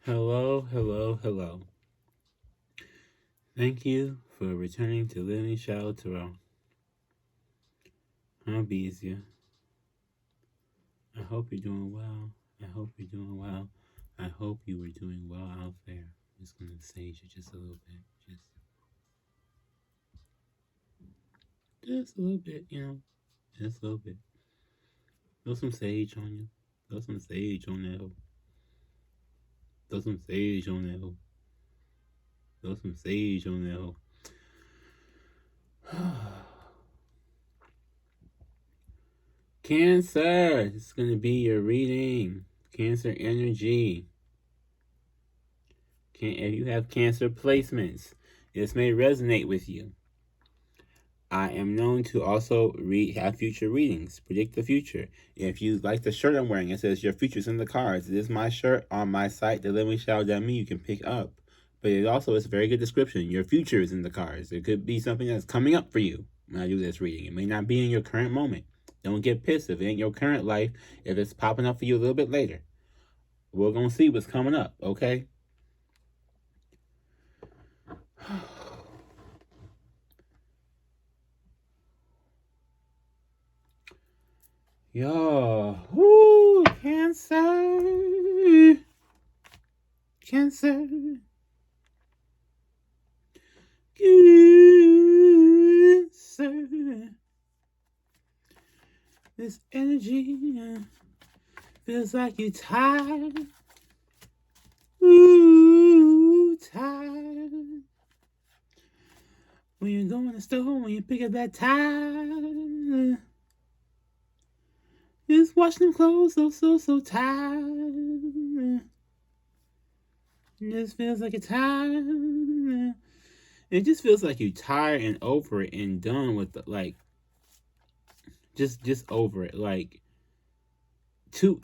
Hello, hello, hello. Thank you for returning to Living Shadow Tarot. I'm Beesia. I hope you're doing well. I hope you're doing well. I hope you were doing well out there. I'm just going to sage you just a little bit. Just a little bit, Just a little bit. Throw some sage on you. Throw some sage on that. Throw some sage on that. Throw some sage on that. Cancer, this is going to be your reading. Cancer energy. If you have Cancer placements, this may resonate with you. I am known to also have future readings, predict the future. If you like the shirt I'm wearing, it says your future's in the cards. It is my shirt on my site, thelivingShadow.me. You can pick up. But it also is a very good description. Your future is in the cards. It could be something that's coming up for you when I do this reading. It may not be in your current moment. Don't get pissed if it ain't your current life, if it's popping up for you a little bit later. We're going to see what's coming up, okay? Yo, woo, Cancer. Cancer. Cancer. This energy feels like you're tired. Ooh, tired. When you go in the store, when you pick up that tire. Just wash them clothes so tired. It just feels like you're tired. It just feels like you're tired and over it and done with the, like, just over it. Like,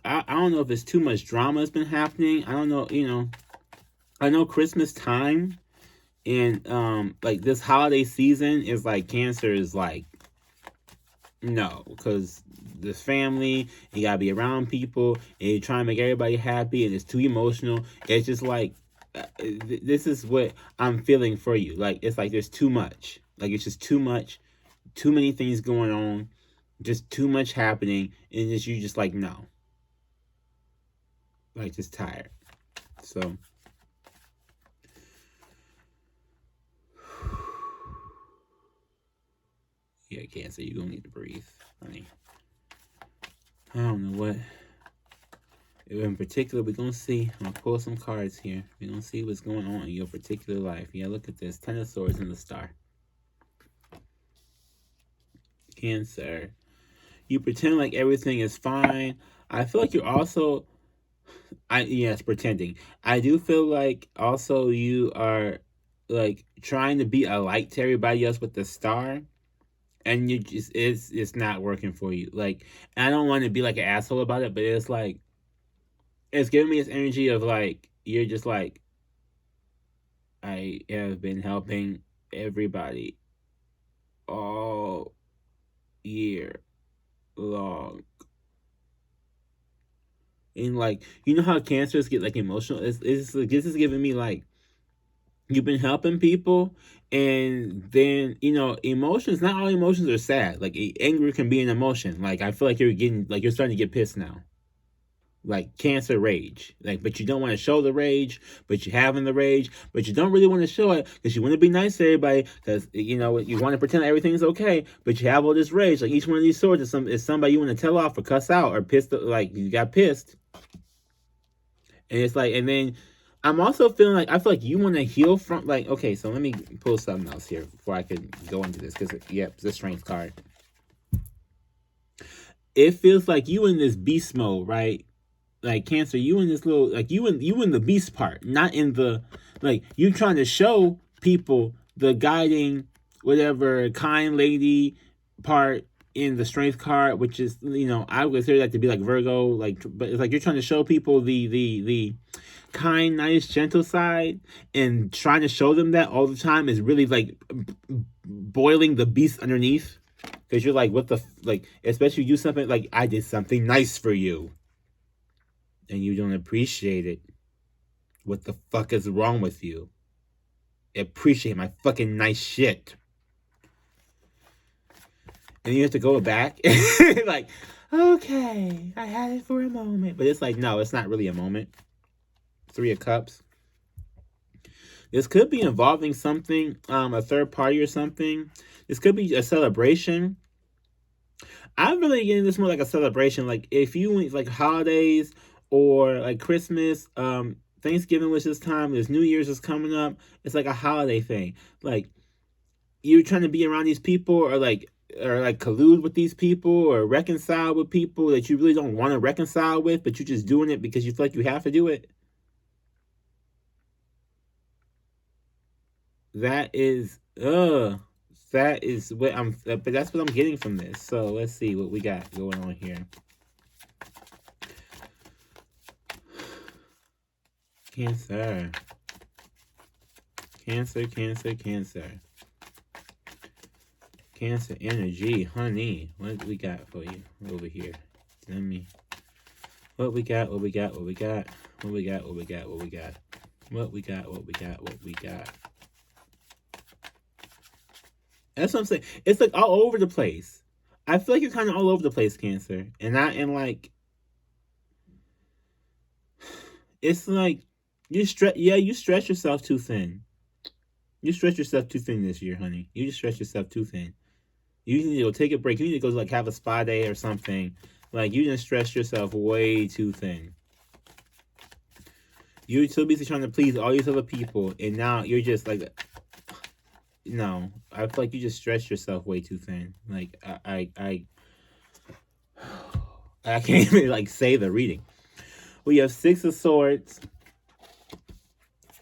I don't know if it's too much drama has been happening. I don't know, I know Christmas time and like this holiday season is like Cancer is like, no, because this family, you gotta be around people and you're trying to make everybody happy and it's too emotional. It's just like, this is what I'm feeling for you. Like, it's like there's too much. Like, it's just too much. Too many things going on. Just too much happening. And it's you just like, no. Like, just tired. So. Yeah, Cancer, you're gonna need to breathe, honey. I don't know what. In particular, we're going to see. I'm going to pull some cards here. We're going to see what's going on in your particular life. Yeah, look at this. 10 of Swords and the Star. Cancer. You pretend like everything is fine. I feel like you're also... Yes, pretending. I do feel like also you are like trying to be a light to everybody else with the Star. And you just... It's not working for you. Like, I don't want to be like an asshole about it, but it's like... It's giving me this energy of like, you're just like, I have been helping everybody all year long. And like, you know how cancers get like emotional? It's like, this is giving me like, you've been helping people and then, emotions, not all emotions are sad. Like, anger can be an emotion. Like, I feel like you're starting to get pissed now. Like Cancer rage, like, but you don't want to show the rage, but you're having the rage, but you don't really want to show it because you want to be nice to everybody because you want to pretend everything's okay, but you have all this rage. Like each one of these swords is somebody you want to tell off or cuss out or pissed, like you got pissed, and it's like, and then I'm also feeling like I feel like you want to heal from, like, okay, so let me pull something else here before I can go into this because it's the Strength card. It feels like you in this beast mode, right? Like Cancer, you in this little, like you in the beast part, not in the, like, you trying to show people the guiding, whatever, kind lady part in the Strength card, which is, I would consider that to be like Virgo, like, but it's like you're trying to show people the kind, nice, gentle side, and trying to show them that all the time is really like boiling the beast underneath, because you're like, what the, like, especially you something like, I did something nice for you. And you don't appreciate it. What the fuck is wrong with you? Appreciate my fucking nice shit. And you have to go back like, okay, I had it for a moment. But it's like, no, it's not really a moment. 3 of Cups. This could be involving something, a third party or something. This could be a celebration. I'm really getting this more like a celebration. Like if you went like holidays or like Christmas, Thanksgiving, which this time, there's New Year's is coming up. It's like a holiday thing. Like you're trying to be around these people or like collude with these people or reconcile with people that you really don't want to reconcile with, but you're just doing it because you feel like you have to do it. That is what but that's what I'm getting from this. So let's see what we got going on here. Cancer. Cancer, Cancer, Cancer. Cancer energy, honey. What do we got for you over here? Let me. What we got, what we got, what we got. What we got, what we got, what we got. What we got, what we got, what we got. That's what I'm saying. It's like all over the place. I feel like you're kind of all over the place, Cancer. And not in like... It's like... You stretch yourself too thin. You stretch yourself too thin this year, honey. You just stretch yourself too thin. You need to go take a break. You need to go like have a spa day or something. Like you just stretch yourself way too thin. You're so busy trying to please all these other people, and now you're just like, no. I feel like you just stretched yourself way too thin. Like I can't even like say the reading. We have 6 of Swords,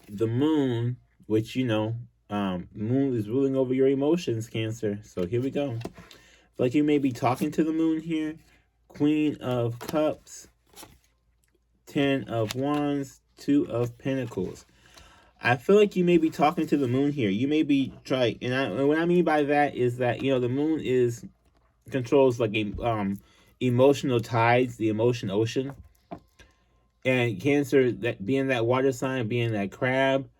the Moon, which you know. Moon is ruling over your emotions, Cancer. So here we go. Like you may be talking to the moon here. Queen of Cups, 10 of Wands, 2 of Pentacles. I feel like you may be talking to the moon here. You may be trying, and what I mean by that is that, you know, the moon controls like emotional tides, the emotion ocean. And Cancer, that being that water sign, being that crab,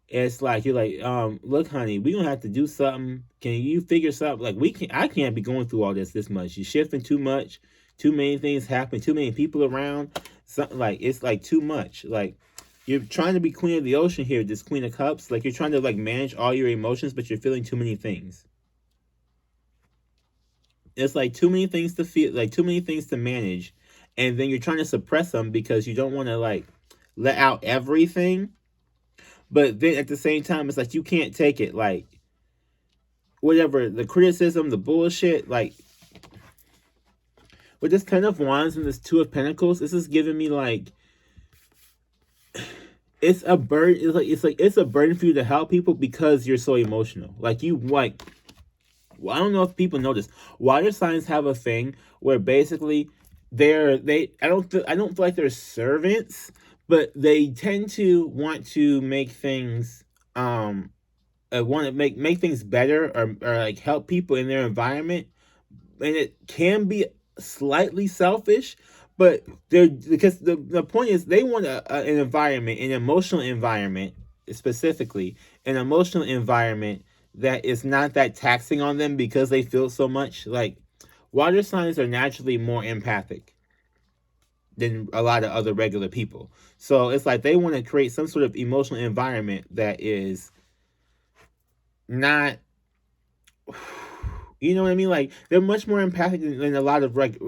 it's like you're like, look, honey, we gonna have to do something. Can you figure something? Like I can't be going through all this much. You're shifting too much. Too many things happen. Too many people around. Something like it's like too much. Like you're trying to be queen of the ocean here. This Queen of Cups. Like you're trying to like manage all your emotions, but you're feeling too many things. It's like too many things to feel. Like too many things to manage, and then you're trying to suppress them because you don't want to like let out everything. But then at the same time, it's like you can't take it. Like, whatever, the criticism, the bullshit, like, with this 10 of Wands and this 2 of Pentacles, this is giving me, like, it's a burden. It's a burden for you to help people because you're so emotional. Like, well, I don't know if people know this. Water signs have a thing where basically I don't feel like they're servants, but they tend to want to make things want to make things better or like help people in their environment, and it can be slightly selfish, but because the point is they want an environment, an emotional environment, specifically an emotional environment that is not that taxing on them because they feel so much. Like water signs are naturally more empathic than a lot of other regular people. So it's like they want to create some sort of emotional environment that is not, you know what I mean? Like they're much more empathic than a lot of like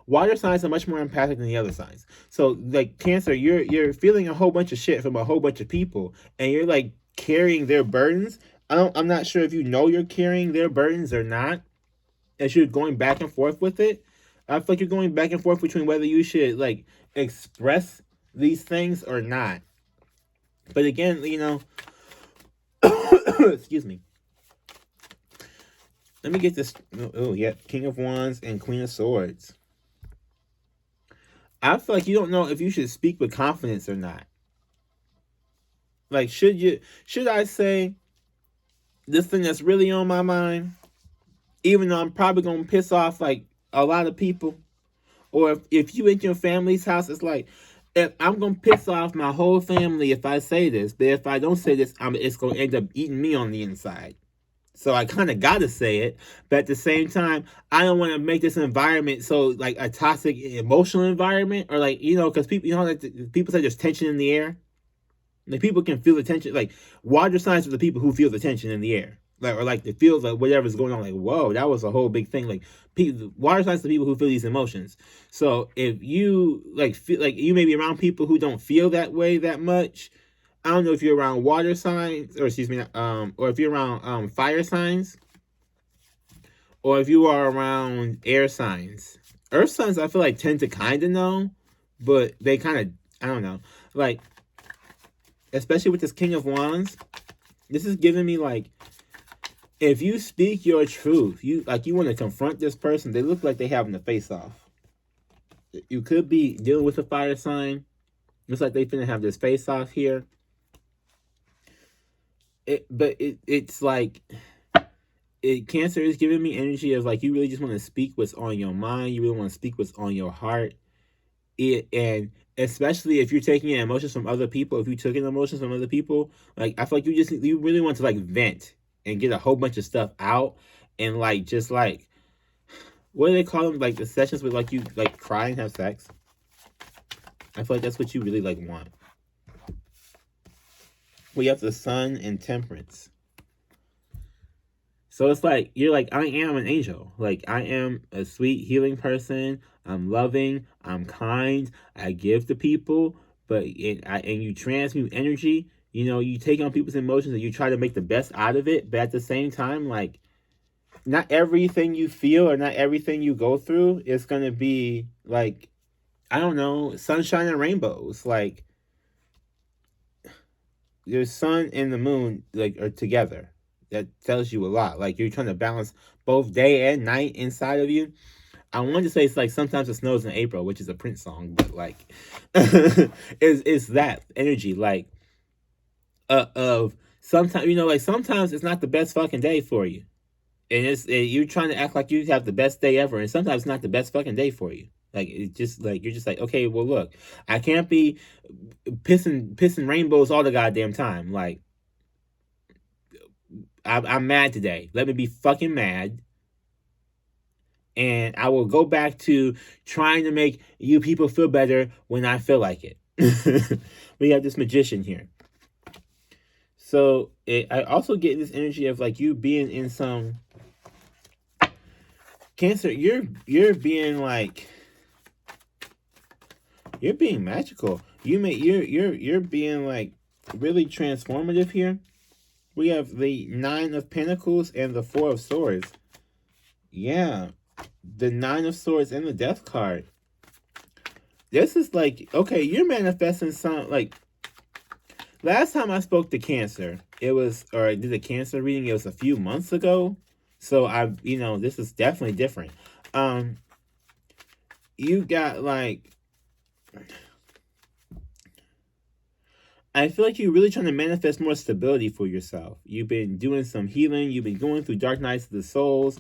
water signs are much more empathic than the other signs. So like Cancer, you're feeling a whole bunch of shit from a whole bunch of people, and you're like carrying their burdens. I'm not sure if you know you're carrying their burdens or not, as you're going back and forth with it. I feel like you're going back and forth between whether you should like express these things or not. But again, you know, excuse me. Let me get this. Oh, yeah. King of Wands and Queen of Swords. I feel like you don't know if you should speak with confidence or not. Like, should I say this thing that's really on my mind, even though I'm probably going to piss off like a lot of people? Or if you in your family's house, it's like, if I'm gonna piss off my whole family if I say this, but if I don't say this, it's gonna end up eating me on the inside. So I kind of gotta say it, but at the same time, I don't want to make this environment so like a toxic emotional environment, or like because people, like people say there's tension in the air. Like people can feel the tension. Like water signs are the people who feel the tension in the air, like or like they feel like whatever's going on. Like whoa, that was a whole big thing. Like water signs are the people who feel these emotions. So if you like feel like you may be around people who don't feel that way that much, I don't know if you're around water signs, or excuse me, or if you're around fire signs, or if you are around air signs. Earth signs, I feel like tend to kind of know, but they kind of, I don't know, like especially with this King of Wands. This is giving me like, if you speak your truth, you want to confront this person. They look like they having a face off. You could be dealing with a fire sign. Looks like they finna have this face off here. It's like Cancer is giving me energy of like you really just want to speak what's on your mind. You really want to speak what's on your heart. And especially if you're taking in emotions from other people, if you took in emotions from other people, like I feel like you really want to like vent and get a whole bunch of stuff out, and like just like, what do they call them? Like the sessions with like you like cry and have sex. I feel like that's what you really like want. We have the Sun and Temperance. So it's like, you're like, I am an angel. Like, I am a sweet, healing person. I'm loving. I'm kind. I give to people. And you transmute energy. You take on people's emotions and you try to make the best out of it. But at the same time, like, not everything you feel or not everything you go through is going to be, like, I don't know, sunshine and rainbows. Like, your sun and the moon, like, are together. That tells you a lot. Like, you're trying to balance both day and night inside of you. I wanted to say it's like Sometimes It Snows in April, which is a Prince song, but like it's that energy, like of sometimes, like sometimes it's not the best fucking day for you. And you're trying to act like you have the best day ever, and sometimes it's not the best fucking day for you. Like, it's just like, you're just like, okay, well look, I can't be pissing rainbows all the goddamn time. Like, I'm mad today. Let me be fucking mad. And I will go back to trying to make you people feel better when I feel like it. We have this Magician here. So I also get this energy of like you being in some Cancer. You're being like, you're being magical. You're being like really transformative here. We have the 9 of Pentacles and the 4 of Swords. Yeah. The 9 of Swords and the Death card. This is like, okay, you're manifesting some, like, last time I spoke to Cancer, or I did a Cancer reading, it was a few months ago. So this is definitely different. You got like, I feel like you're really trying to manifest more stability for yourself. You've been doing some healing. You've been going through dark nights of the souls.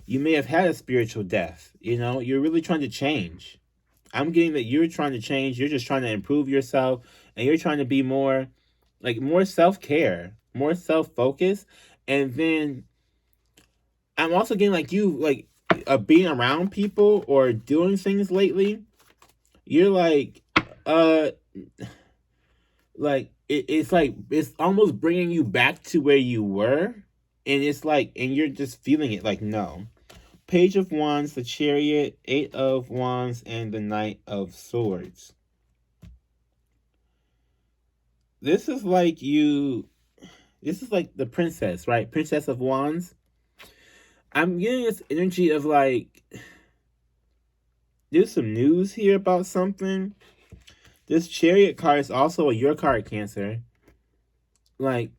You may have had a spiritual death. You're really trying to change. I'm getting that you're trying to change. You're just trying to improve yourself. And you're trying to be more self-care, more self-focused. And then I'm also getting like you, like, being around people or doing things lately. You're like, like it's like it's almost bringing you back to where you were, and it's like, and you're just feeling it. Like, no. Page of Wands, the Chariot, 8 of Wands, and the Knight of Swords. This is like the Princess, right? Princess of Wands. I'm getting this energy of like, there's some news here about something. This Chariot card is also your card, Cancer. Like,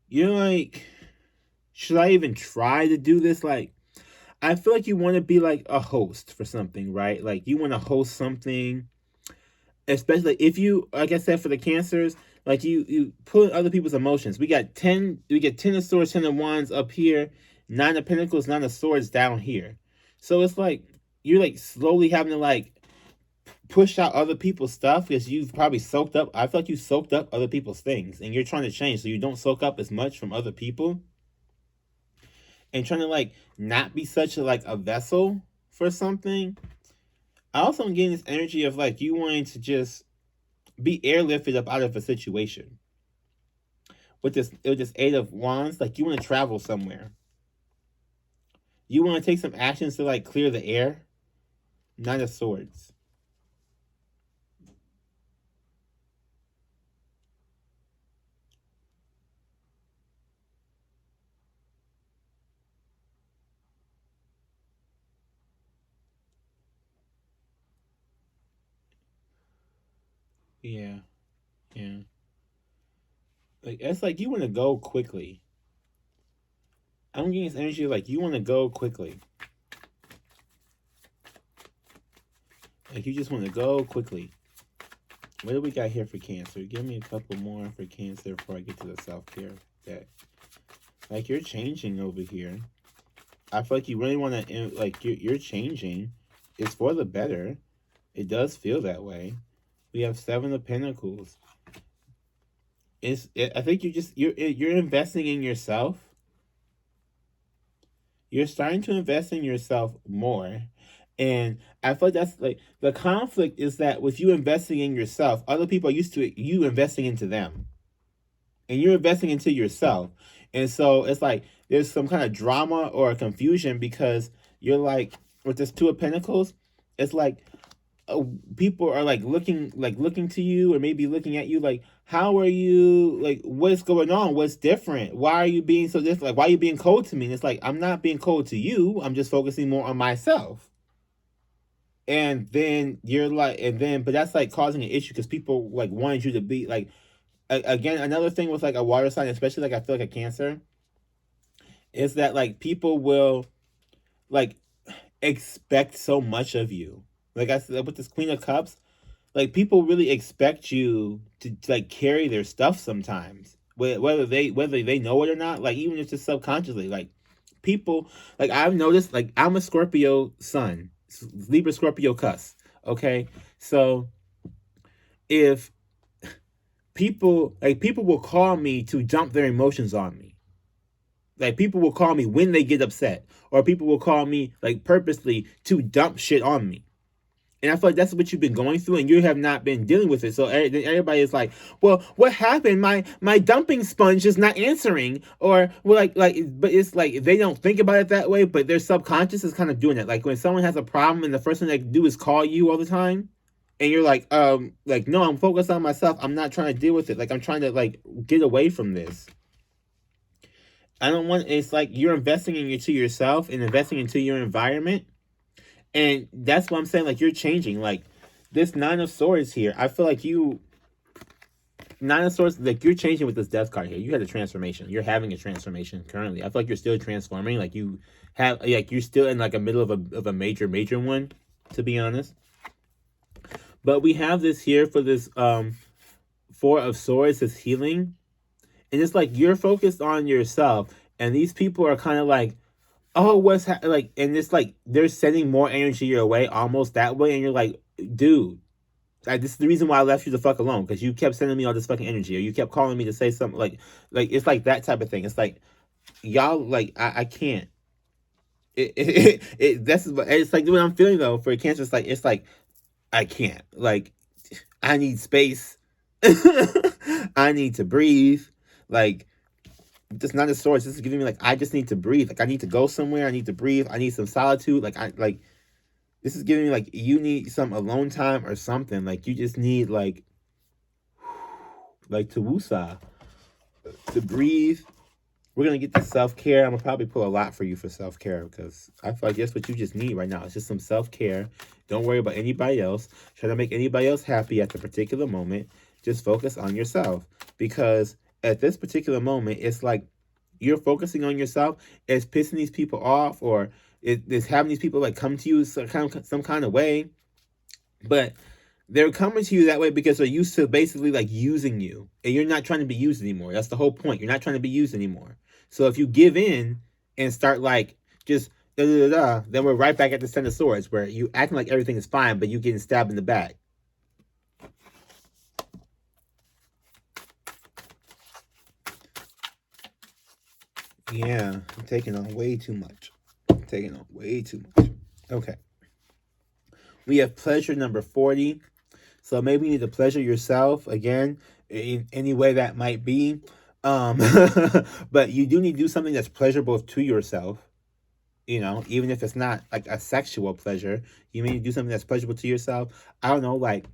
you're like, should I even try to do this? Like, I feel like you want to be like a host for something, right? Like, you want to host something, especially if you, like I said, for the Cancers, like you pull in other people's emotions. We get 10 of Swords, 10 of Wands up here, 9 of Pentacles, 9 of Swords down here. So it's like you're like slowly having to like push out other people's stuff because you've probably soaked up. I feel like you soaked up other people's things, and you're trying to change so you don't soak up as much from other people, and trying to like not be such a like a vessel for something. I also am getting this energy of like you wanting to just be airlifted up out of a situation. With this Eight of Wands, like you want to travel somewhere. You want to take some actions to like clear the air. Nine of Swords. Yeah, yeah. Like it's like you want to go quickly. I'm getting this energy like you want to go quickly. Like you just want to go quickly. What do we got here for Cancer? Give me a couple more for Cancer before I get to the self-care deck. Like you're changing over here. I feel like you really want to, like you're changing. It's for the better. It does feel that way. We have Seven of Pentacles. I think you're investing in yourself. You're starting to invest in yourself more. And I feel like that's like the conflict is that with you investing in yourself, other people are used to you investing into them. And you're investing into yourself. And so it's like there's some kind of drama or confusion because you're like, with this Two of Pentacles, it's like people are like looking to you or maybe looking at you like, how are you, like what's going on, what's different, why are you being so different, like why are you being cold to me? And it's like, I'm not being cold to you, I'm just focusing more on myself. And then you're like, but that's like causing an issue because people like wanted you to be like, again, another thing with like a water sign, especially like I feel like a Cancer, is that like people will like expect so much of you. Like I said with this Queen of Cups, like people really expect you to like carry their stuff sometimes, whether they know it or not. Like even if it's subconsciously, like people, like I've noticed, like I'm a Scorpio sun, Libra Scorpio cusp. Okay, so if people will call me to dump their emotions on me. Like people will call me when they get upset, or people will call me like purposely to dump shit on me. And I feel like that's what you've been going through, and you have not been dealing with it. So everybody is like, "Well, what happened? My dumping sponge is not answering." Or well, but it's like they don't think about it that way, but their subconscious is kind of doing it. Like when someone has a problem, and the first thing they do is call you all the time, and you're like, no, I'm focused on myself. I'm not trying to deal with it. Like I'm trying to like get away from this. I don't want. It's like you're investing into yourself and investing into your environment. And that's what I'm saying, like, you're changing. Like, this Nine of Swords here, I feel like Nine of Swords, like, you're changing with this Death card here. You had a transformation. You're having a transformation currently. I feel like you're still transforming. Like, you're still in, like, a middle of a major one, to be honest. But we have this here for this Four of Swords, this healing. And it's like, you're focused on yourself. And these people are kind of like, oh, like, and it's like they're sending more energy your way, almost that way, and you're like, dude, this is the reason why I left you the fuck alone, because you kept sending me all this fucking energy, or you kept calling me to say something, like it's like that type of thing. It's like y'all, like I can't. It's like what I'm feeling though for Cancer. It's like I can't. Like I need space. I need to breathe. Like. This not a source. This is giving me like I just need to breathe. Like I need to go somewhere. I need to breathe. I need some solitude. This is giving me like you need some alone time or something. Like you just need like to woosah, to breathe. We're gonna get to self-care. I'm gonna probably pull a lot for you for self-care because I feel like that's what you just need right now. It's just some self-care. Don't worry about anybody else. Try to make anybody else happy at the particular moment. Just focus on yourself, because at this particular moment, it's like you're focusing on yourself. It's pissing these people off, or it's having these people like come to you some kind of way. But they're coming to you that way because they're used to basically like using you, and you're not trying to be used anymore. That's the whole point. You're not trying to be used anymore. So if you give in and start like just Then we're right back at the 10 of swords, where you acting like everything is fine, but you getting stabbed in the back. Yeah, I'm taking on way too much. Okay. We have pleasure number 40. So maybe you need to pleasure yourself again in any way that might be. But you do need to do something that's pleasurable to yourself. You know, even if it's not like a sexual pleasure, you may do something that's pleasurable to yourself. I don't know, like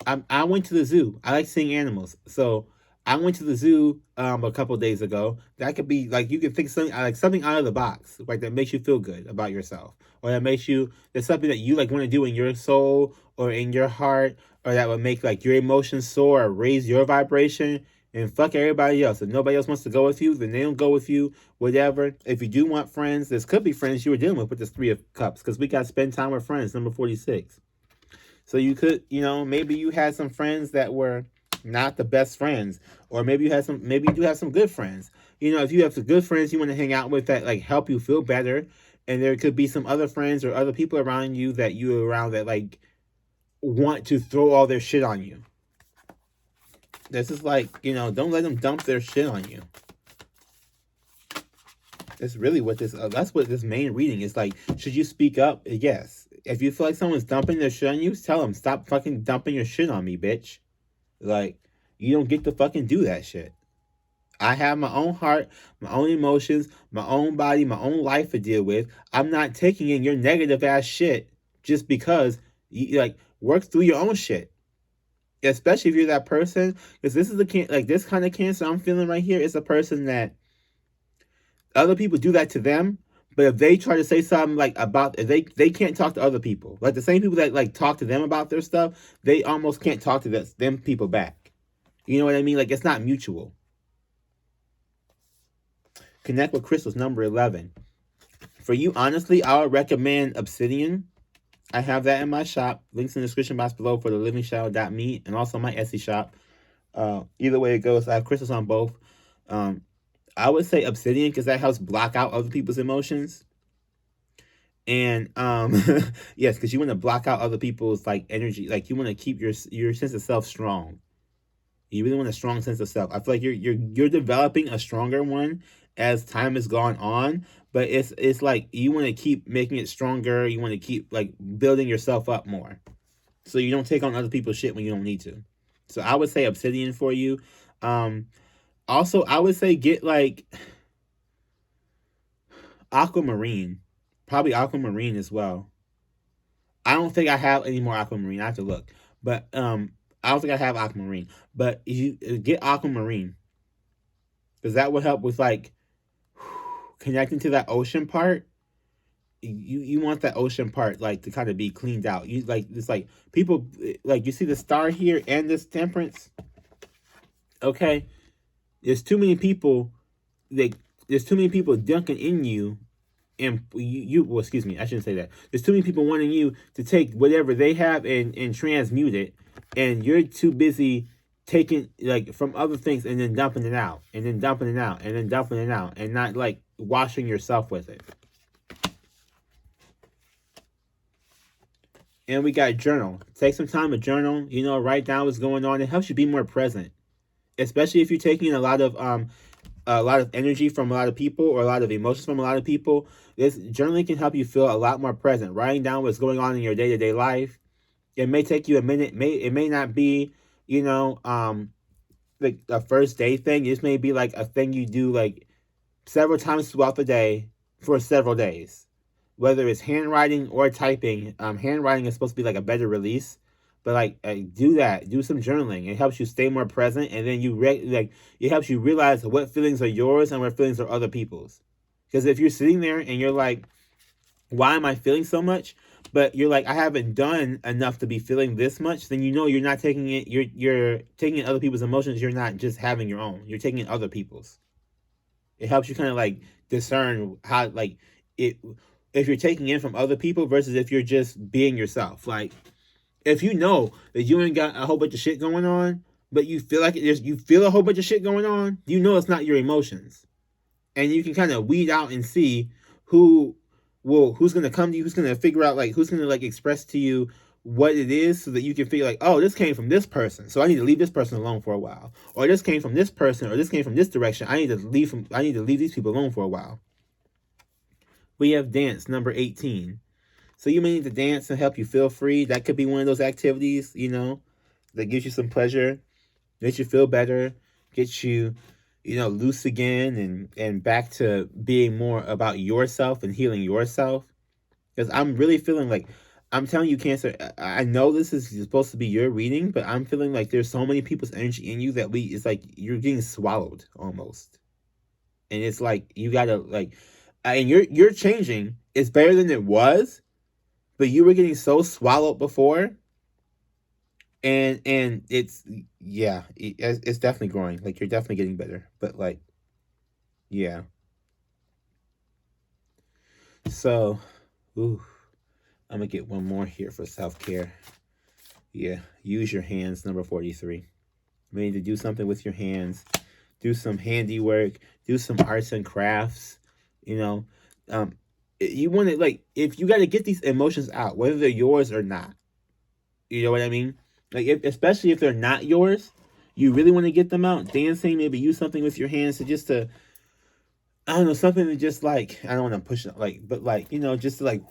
I went to the zoo. I like seeing animals, so I went to the zoo a couple days ago. That could be like you can think something out of the box, like that makes you feel good about yourself, or that makes you there's something that you like want to do in your soul or in your heart, or that would make like your emotions soar or raise your vibration. And fuck everybody else. If nobody else wants to go with you, then they don't go with you. Whatever. If you do want friends, this could be friends you were dealing with this 3 of Cups, because we got to spend time with friends. Number 46. So you could, maybe you had some friends that were not the best friends, or maybe maybe you do have some good friends. If you have some good friends you want to hang out with that like help you feel better, and there could be some other friends or other people around you that like want to throw all their shit on you. This is like, don't let them dump their shit on you. That's really what that's what this main reading is like. Should you speak up? Yes. If you feel like someone's dumping their shit on you, tell them, stop fucking dumping your shit on me, bitch. Like, you don't get to fucking do that shit. I have my own heart, my own emotions, my own body, my own life to deal with. I'm not taking in your negative ass shit just because you like work through your own shit. Especially if you're that person, because this is this kind of cancer I'm feeling right here is a person that other people do that to them, but if they try to say something like about they can't talk to other people. Like the same people that like talk to them about their stuff, they almost can't talk to them people back. You know what I mean? Like it's not mutual. Connect with crystals, number 11. For you, honestly, I would recommend obsidian. I have that in my shop. Links in the description box below for the livingshadow.me and also my Etsy shop. Either way it goes, I have crystals on both. I would say obsidian because that helps block out other people's emotions. And yes, because you want to block out other people's like energy. Like you want to keep your sense of self strong. You really want a strong sense of self. I feel like you're developing a stronger one as time has gone on, but it's like you want to keep making it stronger. You want to keep like building yourself up more, so you don't take on other people's shit when you don't need to. So I would say obsidian for you. Also, I would say get like aquamarine, probably aquamarine as well. I don't think I have any more aquamarine. I have to look, but I don't think I have aquamarine. But you get aquamarine because that will help with like connecting to that ocean part. You want that ocean part like to kind of be cleaned out. You like it's like people like you see the star here and this temperance. Okay, there's too many people. There's too many people dunking in you, and well, excuse me, I shouldn't say that. There's too many people wanting you to take whatever they have and transmute it, and you're too busy taking like from other things and then dumping it out, and then dumping it out, and then dumping it out, and not like washing yourself with it. And we got journal. Take some time to journal. Write down what's going on. It helps you be more present, especially if you're taking a lot of energy from a lot of people or a lot of emotions from a lot of people. This journaling can help you feel a lot more present. Writing down what's going on in your day-to-day life. It may take you a minute. It may not be, like a first day thing. This may be like a thing you do like several times throughout the day for several days. Whether it's handwriting or typing, handwriting is supposed to be like a better release. But like, do that. Do some journaling. It helps you stay more present, and then it helps you realize what feelings are yours and what feelings are other people's. Because if you're sitting there and you're like, "Why am I feeling so much?" But you're like, "I haven't done enough to be feeling this much," then you're not taking it. You're taking in other people's emotions. You're not just having your own. You're taking in other people's. It helps you kind of like discern how like it if you're taking in from other people versus if you're just being yourself. Like, if you know that you ain't got a whole bunch of shit going on, but you feel like you feel a whole bunch of shit going on, it's not your emotions. And you can kind of weed out and see who well, who's gonna come to you? Who's gonna figure out like who's gonna like express to you what it is so that you can figure like, oh, this came from this person, so I need to leave this person alone for a while, or this came from this person, or this came from this direction. I need to leave these people alone for a while. We have dance number 18. So you may need to dance and help you feel free. That could be one of those activities, that gives you some pleasure, makes you feel better, gets you, loose again and back to being more about yourself and healing yourself. Because I'm really feeling like, I'm telling you, Cancer, I know this is supposed to be your reading, but I'm feeling like there's so many people's energy in you that it's like you're getting swallowed almost. And it's like, you gotta like, and you're changing. It's better than it was, but you were getting so swallowed before. And it's, yeah, it's definitely growing. Like, you're definitely getting better. But, like, yeah. So, I'm going to get one more here for self-care. Yeah, use your hands, number 43. You need to do something with your hands. Do some handiwork. Do some arts and crafts. You want to, like, if you got to get these emotions out, whether they're yours or not. You know what I mean? Like, especially if they're not yours, you really want to get them out. Dancing, maybe use something with your hands I don't know, something to just like, I don't want to push it, like, but like, just to like,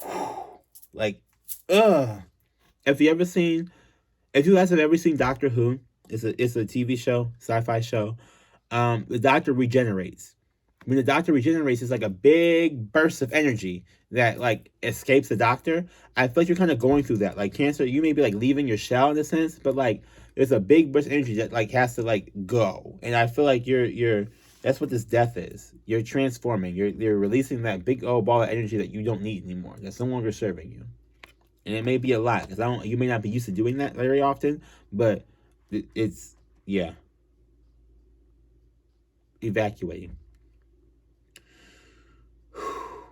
If you guys have ever seen Doctor Who, it's a TV show, sci-fi show. The Doctor regenerates. When the Doctor regenerates, it's like a big burst of energy that like escapes the Doctor. I feel like you're kind of going through that. Like, Cancer, you may be like leaving your shell in a sense, but like there's a big burst of energy that like has to like go. And I feel like you're that's what this death is. You're transforming. You're releasing that big old ball of energy that you don't need anymore. That's no longer serving you. And it may be a lot because you may not be used to doing that very often, but it's, yeah, evacuating.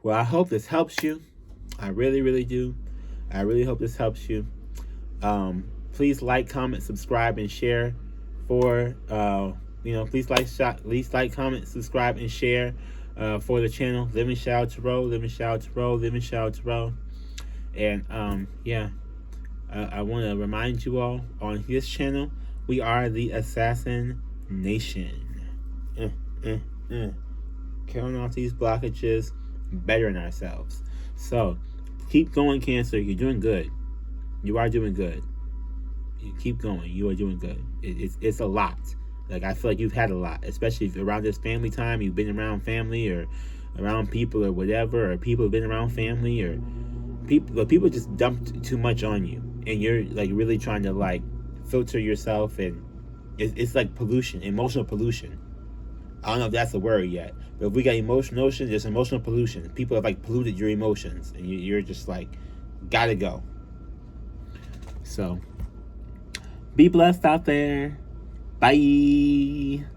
Well, I hope this helps you. I really, really do. I really hope this helps you. Please like, comment, subscribe, and share for, please like, comment, subscribe, and share for the channel. Living Shout to Roll, Living Shout to Roll, Living Shout to Roll. And, I want to remind you all on this channel, we are the Assassin Nation. Killing off these blockages, bettering ourselves. So keep going, Cancer. You're doing good. You are doing good. You keep going. You are doing good. It's a lot. Like, I feel like you've had a lot, especially if around this family time, you've been around family or around people or whatever, or people have been around family, or people just dumped too much on you, and you're like really trying to like filter yourself, and it's like pollution, emotional pollution. I don't know if that's a word yet, but if we got emotional, there's emotional pollution. People have like polluted your emotions, and you're just like, gotta go. So be blessed out there. Bye.